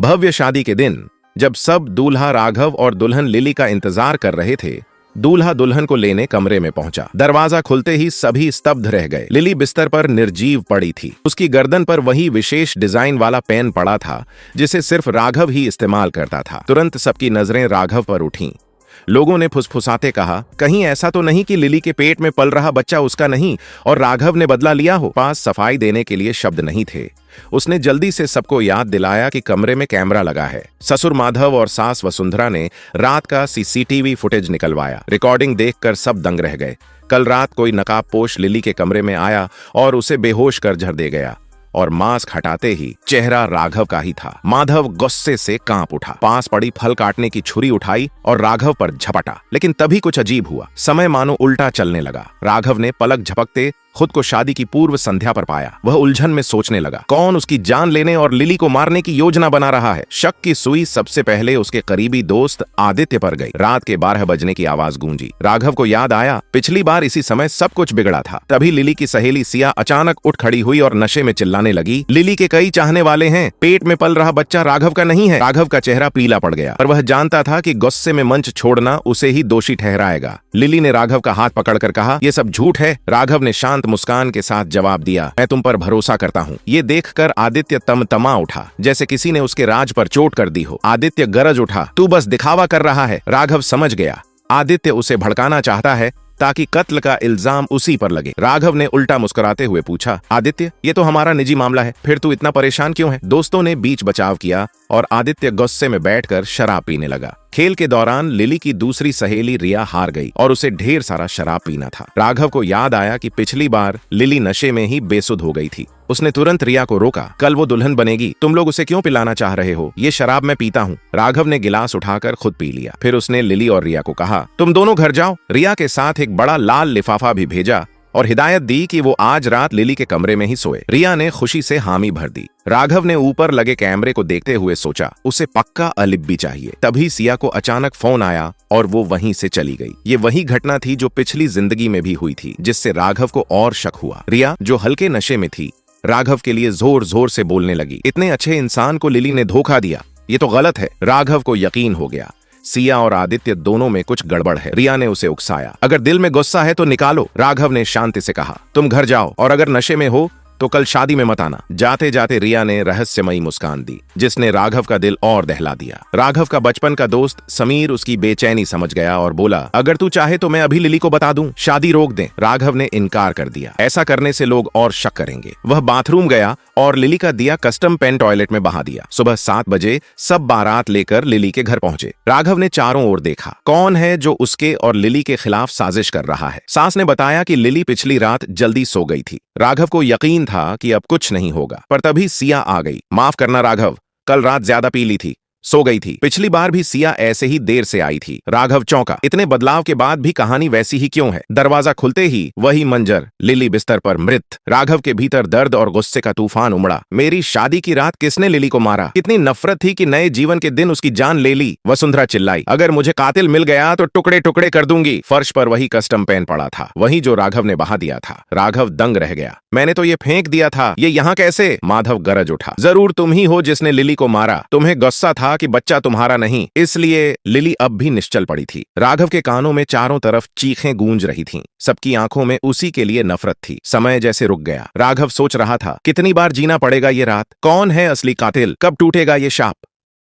भव्य शादी के दिन जब सब दूल्हा राघव और दुल्हन लिली का इंतजार कर रहे थे, दूल्हा दुल्हन को लेने कमरे में पहुंचा। दरवाजा खुलते ही सभी स्तब्ध रह गए। लिली बिस्तर पर निर्जीव पड़ी थी। उसकी गर्दन पर वही विशेष डिजाइन वाला पेन पड़ा था जिसे सिर्फ राघव ही इस्तेमाल करता था। तुरंत सबकी नजरें राघव पर उठीं। लोगों ने फुसफुसाते कहा, कहीं ऐसा तो नहीं कि लिली के पेट में पल रहा बच्चा उसका नहीं और राघव ने बदला लिया हो। पास सफाई देने के लिए शब्द नहीं थे। उसने जल्दी से सबको याद दिलाया कि कमरे में कैमरा लगा है। ससुर माधव और सास वसुंधरा ने रात का सीसीटीवी फुटेज निकलवाया। रिकॉर्डिंग देखकर सब दंग रह गए। कल रात कोई नकाबपोश लिली के कमरे में आया और उसे बेहोश कर झड़ दे गया और मास्क हटाते ही चेहरा राघव का ही था। माधव गुस्से से कांप उठा, पास पड़ी फल काटने की छुरी उठाई और राघव पर झपटा। लेकिन तभी कुछ अजीब हुआ। समय मानो उल्टा चलने लगा। राघव ने पलक झपकते खुद को शादी की पूर्व संध्या पर पाया। वह उलझन में सोचने लगा, कौन उसकी जान लेने और लिली को मारने की योजना बना रहा है। शक की सुई सबसे पहले उसके करीबी दोस्त आदित्य पर गई। रात के 12 बजने की आवाज गूंजी। राघव को याद आया, पिछली बार इसी समय सब कुछ बिगड़ा था। तभी लिली की सहेली सिया अचानक उठ खड़ी हुई और नशे में चिल्लाने लगी, लिली के कई चाहने वाले हैं, पेट में पल रहा बच्चा राघव का नहीं है। राघव का चेहरा पीला पड़ गया, पर वह जानता था कि गुस्से में मंच छोड़ना उसे ही दोषी ठहराएगा। लिली ने राघव का हाथ पकड़कर कहा, यह सब झूठ है। राघव ने शांत मुस्कान के साथ जवाब दिया, मैं तुम पर भरोसा करता हूँ। ये देखकर आदित्य तमतमा उठा, जैसे किसी ने उसके राज पर चोट कर दी हो। आदित्य गरज उठा, तू बस दिखावा कर रहा है। राघव समझ गया, आदित्य उसे भड़काना चाहता है ताकि कत्ल का इल्जाम उसी पर लगे। राघव ने उल्टा मुस्कुराते हुए पूछा, आदित्य, ये तो हमारा निजी मामला है, फिर तू इतना परेशान क्यों है? दोस्तों ने बीच बचाव किया और आदित्य गुस्से में बैठकर शराब पीने लगा। खेल के दौरान लिली की दूसरी सहेली रिया हार गई और उसे ढेर सारा शराब पीना था। राघव को याद आया कि पिछली बार लिली नशे में ही बेसुध हो गई थी। उसने तुरंत रिया को रोका, कल वो दुल्हन बनेगी, तुम लोग उसे क्यों पिलाना चाह रहे हो? ये शराब मैं पीता हूँ। राघव ने गिलास उठाकर खुद पी लिया। फिर उसने लिली और रिया को कहा, तुम दोनों घर जाओ। रिया के साथ एक बड़ा लाल लिफाफा भी भेजा और हिदायत दी कि वो आज रात लिली के कमरे में ही सोए। रिया ने खुशी से हामी भर दी। राघव ने ऊपर लगे कैमरे को देखते हुए सोचा, उसे पक्का अलिबी चाहिए। तभी सिया को अचानक फोन आया और वो वहीं से चली गई। ये वही घटना थी जो पिछली जिंदगी में भी हुई थी, जिससे राघव को और शक हुआ। रिया, जो हल्के नशे में थी, राघव के लिए जोर जोर से बोलने लगी, इतने अच्छे इंसान को लिली ने धोखा दिया, ये तो गलत है। राघव को यकीन हो गया, सिया और आदित्य दोनों में कुछ गड़बड़ है। रिया ने उसे उकसाया, अगर दिल में गुस्सा है तो निकालो। राघव ने शांति से कहा, तुम घर जाओ और अगर नशे में हो तो कल शादी में मत आना। जाते जाते रिया ने रहस्यमयी मुस्कान दी, जिसने राघव का दिल और दहला दिया। राघव का बचपन का दोस्त समीर उसकी बेचैनी समझ गया और बोला, अगर तू चाहे तो मैं अभी लिली को बता दूं, शादी रोक दें। राघव ने इनकार कर दिया, ऐसा करने से लोग और शक करेंगे। वह बाथरूम गया और लिली का दिया कस्टम पेन टॉयलेट में बहा दिया। सुबह 7 बजे सब बारात लेकर लिली के घर पहुंचे। राघव ने चारों ओर देखा, कौन है जो उसके और लिली के खिलाफ साजिश कर रहा है। सास ने बताया कि लिली पिछली रात जल्दी सो गई थी। राघव को यकीन था कि अब कुछ नहीं होगा, पर तभी सिया आ गई। माफ करना राघव, कल रात ज्यादा पी ली थी, सो गई थी। पिछली बार भी सिया ऐसे ही देर से आई थी। राघव चौंका, इतने बदलाव के बाद भी कहानी वैसी ही क्यों है? दरवाजा खुलते ही वही मंजर, लिली बिस्तर पर मृत। राघव के भीतर दर्द और गुस्से का तूफान उमड़ा। मेरी शादी की रात किसने लिली को मारा? कितनी नफरत थी कि नए जीवन के दिन उसकी जान ले ली। वसुंधरा चिल्लाई, अगर मुझे कातिल मिल गया तो टुकड़े टुकड़े कर दूंगी। फर्श पर वही कस्टम पेन पड़ा था, वही जो राघव ने बहा दिया था। राघव दंग रह गया, मैंने तो ये फेंक दिया था, ये यहाँ कैसे? माधव गरज उठा, जरूर तुम ही हो जिसने लिली को मारा। तुम्हें गुस्सा था कि बच्चा तुम्हारा नहीं, इसलिए। लिली अब भी निश्चल पड़ी थी। राघव के कानों में चारों तरफ चीखें गूंज रही थीं। सबकी आंखों में उसी के लिए नफरत थी। समय जैसे रुक गया। राघव सोच रहा था, कितनी बार जीना पड़ेगा ये रात? कौन है असली कातिल? कब टूटेगा ये शाप?